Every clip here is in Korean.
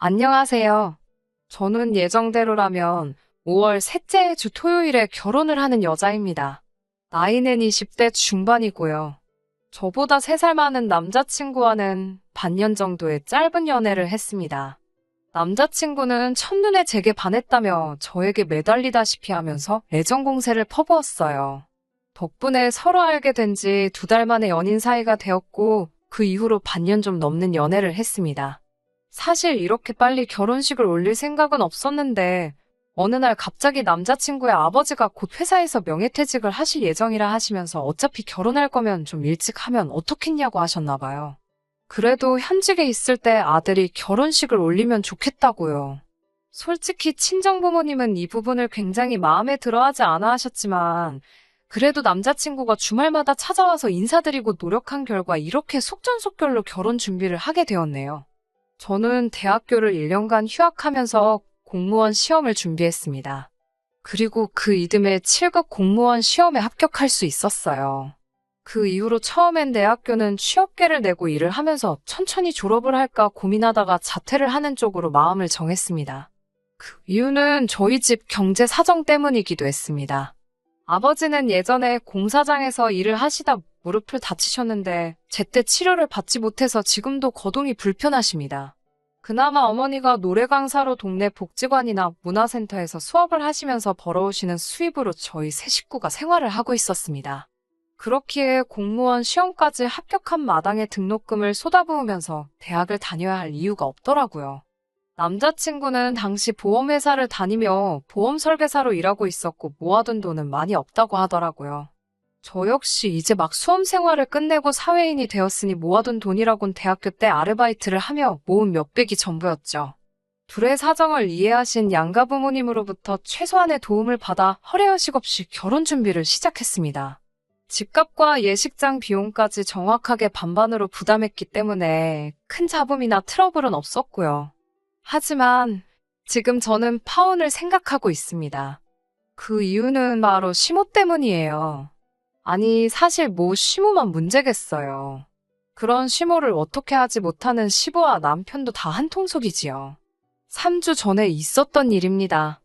안녕하세요. 저는 예정대로라면 5월 셋째 주 토요일에 결혼을 하는 여자입니다. 나이는 20대 중반이고요. 저보다 3살 많은 남자친구와는 반년 정도의 짧은 연애를 했습니다. 남자친구는 첫눈에 제게 반했다며 저에게 매달리다시피 하면서 애정 공세를 퍼부었어요. 덕분에 서로 알게 된 지 2달 만에 연인 사이가 되었고 그 이후로 반년 좀 넘는 연애를 했습니다. 사실 이렇게 빨리 결혼식을 올릴 생각은 없었는데 어느 날 갑자기 남자친구의 아버지가 곧 회사에서 명예퇴직을 하실 예정이라 하시면서 어차피 결혼할 거면 좀 일찍 하면 어떻겠냐고 하셨나 봐요. 그래도 현직에 있을 때 아들이 결혼식을 올리면 좋겠다고요. 솔직히 친정부모님은 이 부분을 굉장히 마음에 들어하지 않아 하셨지만 그래도 남자친구가 주말마다 찾아와서 인사드리고 노력한 결과 이렇게 속전속결로 결혼 준비를 하게 되었네요. 저는 대학교를 1년간 휴학하면서 공무원 시험을 준비했습니다. 그리고 그 이듬해 7급 공무원 시험에 합격할 수 있었어요. 그 이후로 처음엔 대학교는 취업계를 내고 일을 하면서 천천히 졸업을 할까 고민하다가 자퇴를 하는 쪽으로 마음을 정했습니다. 그 이유는 저희 집 경제 사정 때문이기도 했습니다. 아버지는 예전에 공사장에서 일을 하시다 무릎을 다치셨는데 제때 치료를 받지 못해서 지금도 거동이 불편하십니다. 그나마 어머니가 노래 강사로 동네 복지관이나 문화센터에서 수업을 하시면서 벌어오시는 수입으로 저희 세 식구가 생활을 하고 있었습니다. 그렇기에 공무원 시험까지 합격한 마당에 등록금을 쏟아부으면서 대학을 다녀야 할 이유가 없더라고요. 남자친구는 당시 보험회사를 다니며 보험 설계사로 일하고 있었고 모아둔 돈은 많이 없다고 하더라고요. 저 역시 이제 막 수험 생활을 끝내고 사회인이 되었으니 모아둔 돈이라곤 대학교 때 아르바이트를 하며 모은 몇백이 전부였죠. 둘의 사정을 이해하신 양가 부모님으로부터 최소한의 도움을 받아 허례허식 없이 결혼 준비를 시작했습니다. 집값과 예식장 비용까지 정확하게 반반으로 부담했기 때문에 큰 잡음이나 트러블은 없었고요. 하지만 지금 저는 파혼을 생각하고 있습니다. 그 이유는 바로 시모 때문이에요. 아니, 사실 뭐 시모만 문제겠어요. 그런 시모를 어떻게 하지 못하는 시부와 남편도 다 한통속이지요. 3주 전에 있었던 일입니다.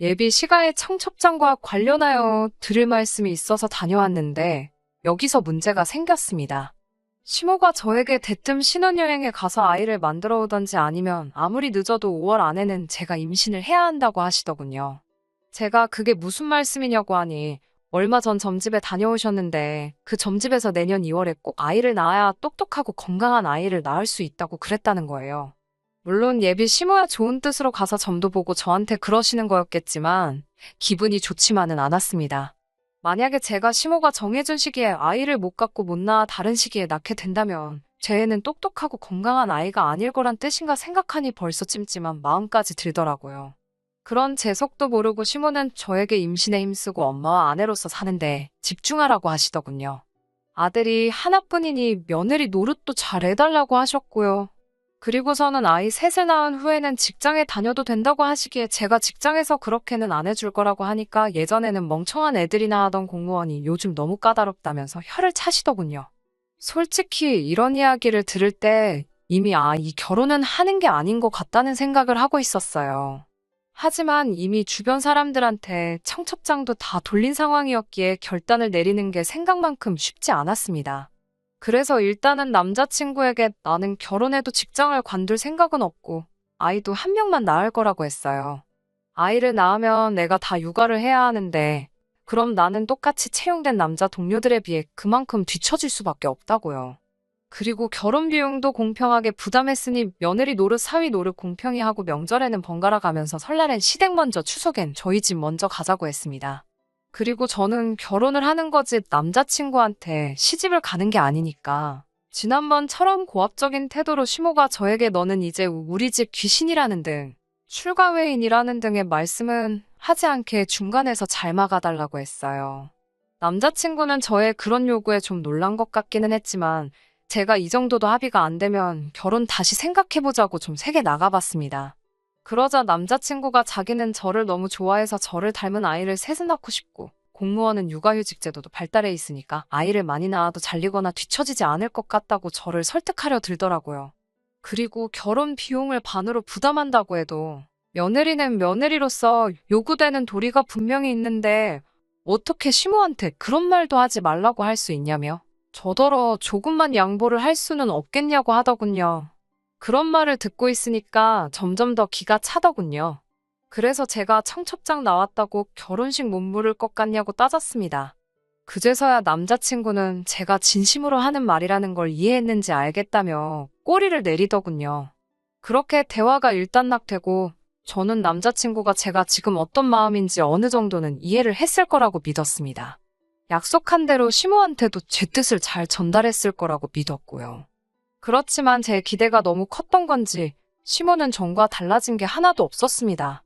예비 시가의 청첩장과 관련하여 드릴 말씀이 있어서 다녀왔는데 여기서 문제가 생겼습니다. 시모가 저에게 대뜸 신혼여행에 가서 아이를 만들어 오던지 아니면 아무리 늦어도 5월 안에는 제가 임신을 해야 한다고 하시더군요. 제가 그게 무슨 말씀이냐고 하니 얼마 전 점집에 다녀오셨는데 그 점집에서 내년 2월에 꼭 아이를 낳아야 똑똑하고 건강한 아이를 낳을 수 있다고 그랬다는 거예요. 물론 예비 시모야 좋은 뜻으로 가서 점도 보고 저한테 그러시는 거였겠지만 기분이 좋지만은 않았습니다. 만약에 제가 시모가 정해준 시기에 아이를 못 갖고 못 낳아 다른 시기에 낳게 된다면 제 애는 똑똑하고 건강한 아이가 아닐 거란 뜻인가 생각하니 벌써 찜찜한 마음까지 들더라고요. 그런 제 속도 모르고 시모는 저에게 임신에 힘쓰고 엄마와 아내로서 사는데 집중하라고 하시더군요. 아들이 하나뿐이니 며느리 노릇도 잘 해달라고 하셨고요. 그리고서는 아이 셋을 낳은 후에는 직장에 다녀도 된다고 하시기에 제가 직장에서 그렇게는 안 해줄 거라고 하니까 예전에는 멍청한 애들이나 하던 공무원이 요즘 너무 까다롭다면서 혀를 차시더군요. 솔직히 이런 이야기를 들을 때 이미 이 결혼은 하는 게 아닌 것 같다는 생각을 하고 있었어요. 하지만 이미 주변 사람들한테 청첩장도 다 돌린 상황이었기에 결단을 내리는 게 생각만큼 쉽지 않았습니다. 그래서 일단은 남자친구에게 나는 결혼해도 직장을 관둘 생각은 없고 아이도 한 명만 낳을 거라고 했어요. 아이를 낳으면 내가 다 육아를 해야 하는데 그럼 나는 똑같이 채용된 남자 동료들에 비해 그만큼 뒤처질 수밖에 없다고요. 그리고 결혼 비용도 공평하게 부담했으니 며느리 노릇 사위 노릇 공평히 하고 명절에는 번갈아 가면서 설날엔 시댁 먼저 추석엔 저희 집 먼저 가자고 했습니다. 그리고 저는 결혼을 하는 거지 남자친구한테 시집을 가는 게 아니니까. 지난번처럼 고압적인 태도로 시모가 저에게 너는 이제 우리 집 귀신이라는 등 출가 외인이라는 등의 말씀은 하지 않게 중간에서 잘 막아달라고 했어요. 남자친구는 저의 그런 요구에 좀 놀란 것 같기는 했지만 제가 이 정도도 합의가 안 되면 결혼 다시 생각해보자고 좀 세게 나가봤습니다. 그러자 남자친구가 자기는 저를 너무 좋아해서 저를 닮은 아이를 셋을 낳고 싶고 공무원은 육아휴직 제도도 발달해 있으니까 아이를 많이 낳아도 잘리거나 뒤처지지 않을 것 같다고 저를 설득하려 들더라고요. 그리고 결혼 비용을 반으로 부담한다고 해도 며느리는 며느리로서 요구되는 도리가 분명히 있는데 어떻게 시모한테 그런 말도 하지 말라고 할 수 있냐며 저더러 조금만 양보를 할 수는 없겠냐고 하더군요. 그런 말을 듣고 있으니까 점점 더 기가 차더군요. 그래서 제가 청첩장 나왔다고 결혼식 못 물을 것 같냐고 따졌습니다. 그제서야 남자친구는 제가 진심으로 하는 말이라는 걸 이해했는지 알겠다며 꼬리를 내리더군요. 그렇게 대화가 일단락되고 저는 남자친구가 제가 지금 어떤 마음인지 어느 정도는 이해를 했을 거라고 믿었습니다. 약속한 대로 시모한테도 제 뜻을 잘 전달했을 거라고 믿었고요. 그렇지만 제 기대가 너무 컸던 건지 시모는 전과 달라진 게 하나도 없었습니다.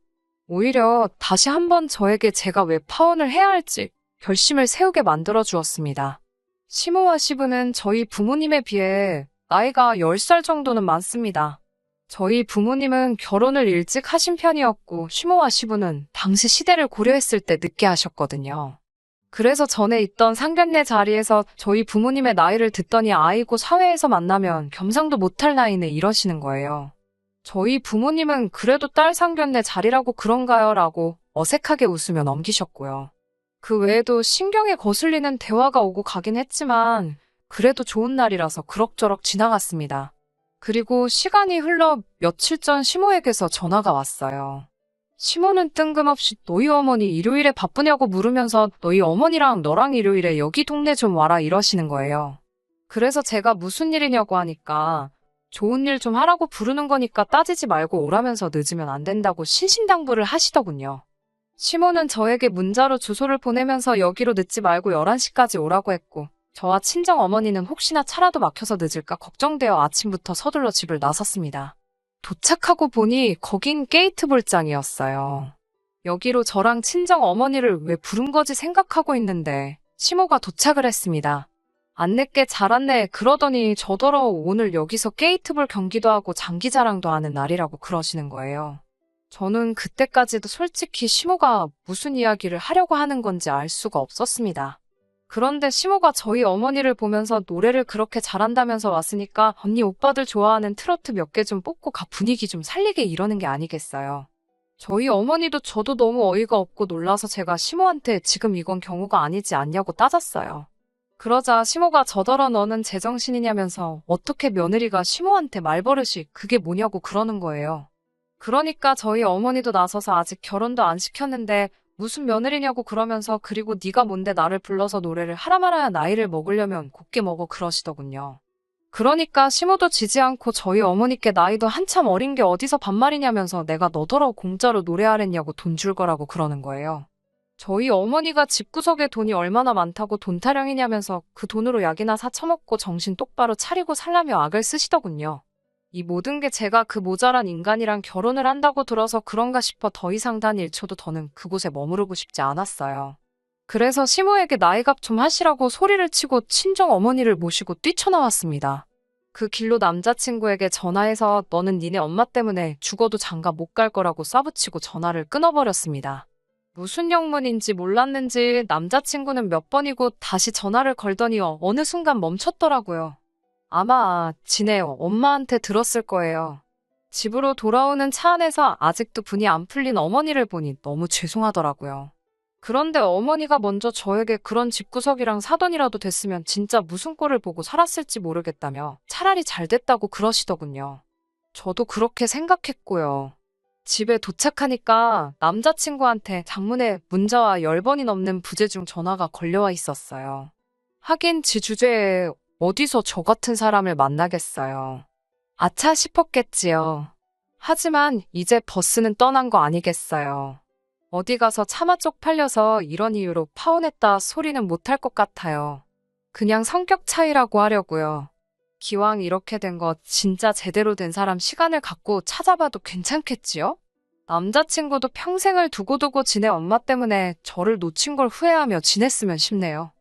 오히려 다시 한번 저에게 제가 왜 파혼을 해야 할지 결심을 세우게 만들어 주었습니다. 시모와 시부는 저희 부모님에 비해 나이가 10살 정도는 많습니다. 저희 부모님은 결혼을 일찍 하신 편이었고 시모와 시부는 당시 시대를 고려했을 때 늦게 하셨거든요. 그래서 전에 있던 상견례 자리에서 저희 부모님의 나이를 듣더니 아이고 사회에서 만나면 겸상도 못할 나이네 이러시는 거예요. 저희 부모님은 그래도 딸 상견례 자리라고 그런가요? 라고 어색하게 웃으며 넘기셨고요. 그 외에도 신경에 거슬리는 대화가 오고 가긴 했지만 그래도 좋은 날이라서 그럭저럭 지나갔습니다. 그리고 시간이 흘러 며칠 전 시모에게서 전화가 왔어요. 시모는 뜬금없이 너희 어머니 일요일에 바쁘냐고 물으면서 너희 어머니랑 너랑 일요일에 여기 동네 좀 와라 이러시는 거예요. 그래서 제가 무슨 일이냐고 하니까 좋은 일 좀 하라고 부르는 거니까 따지지 말고 오라면서 늦으면 안 된다고 신신당부를 하시더군요. 시모는 저에게 문자로 주소를 보내면서 여기로 늦지 말고 11시까지 오라고 했고 저와 친정 어머니는 혹시나 차라도 막혀서 늦을까 걱정되어 아침부터 서둘러 집을 나섰습니다. 도착하고 보니 거긴 게이트볼장이었어요. 여기로 저랑 친정 어머니를 왜 부른 거지 생각하고 있는데 시모가 도착을 했습니다. 안 늦게 잘 왔네 그러더니 저더러 오늘 여기서 게이트볼 경기도 하고 장기자랑도 하는 날이라고 그러시는 거예요. 저는 그때까지도 솔직히 시모가 무슨 이야기를 하려고 하는 건지 알 수가 없었습니다. 그런데 시모가 저희 어머니를 보면서 노래를 그렇게 잘한다면서 왔으니까 언니 오빠들 좋아하는 트로트 몇 개 좀 뽑고 가 분위기 좀 살리게 이러는 게 아니겠어요. 저희 어머니도 저도 너무 어이가 없고 놀라서 제가 시모한테 지금 이건 경우가 아니지 않냐고 따졌어요. 그러자 시모가 저더러 너는 제정신이냐면서 어떻게 며느리가 시모한테 말버릇이 그게 뭐냐고 그러는 거예요. 그러니까 저희 어머니도 나서서 아직 결혼도 안 시켰는데 무슨 며느리냐고 그러면서 그리고 네가 뭔데 나를 불러서 노래를 하라 말아야 나이를 먹으려면 곱게 먹어 그러시더군요. 그러니까 시모도 지지 않고 저희 어머니께 나이도 한참 어린 게 어디서 반말이냐면서 내가 너더러 공짜로 노래하랬냐고 돈 줄 거라고 그러는 거예요. 저희 어머니가 집구석에 돈이 얼마나 많다고 돈 타령이냐면서 그 돈으로 약이나 사 처먹고 정신 똑바로 차리고 살라며 악을 쓰시더군요. 이 모든 게 제가 그 모자란 인간이랑 결혼을 한다고 들어서 그런가 싶어 더 이상 단 1초도 더는 그곳에 머무르고 싶지 않았어요. 그래서 시모에게 나이값 좀 하시라고 소리를 치고 친정 어머니를 모시고 뛰쳐나왔습니다. 그 길로 남자친구에게 전화해서 너는 니네 엄마 때문에 죽어도 장가 못 갈 거라고 쏴붙이고 전화를 끊어버렸습니다. 무슨 영문인지 몰랐는지 남자친구는 몇 번이고 다시 전화를 걸더니 어느 순간 멈췄더라고요. 아마 지네 엄마한테 들었을 거예요. 집으로 돌아오는 차 안에서 아직도 분이 안 풀린 어머니를 보니 너무 죄송하더라고요. 그런데 어머니가 먼저 저에게 그런 집구석이랑 사돈이라도 됐으면 진짜 무슨 꼴을 보고 살았을지 모르겠다며 차라리 잘 됐다고 그러시더군요. 저도 그렇게 생각했고요. 집에 도착하니까 남자친구한테 장문의 문자와 10번이 넘는 부재중 전화가 걸려와 있었어요. 하긴 지 주제에 어디서 저 같은 사람을 만나겠어요. 아차 싶었겠지요. 하지만 이제 버스는 떠난 거 아니겠어요. 어디 가서 차마 쪽팔려서 이런 이유로 파혼했다 소리는 못할 것 같아요. 그냥 성격 차이라고 하려고요. 기왕 이렇게 된 거 진짜 제대로 된 사람 시간을 갖고 찾아봐도 괜찮겠지요? 남자친구도 평생을 두고두고 지내 엄마 때문에 저를 놓친 걸 후회하며 지냈으면 싶네요.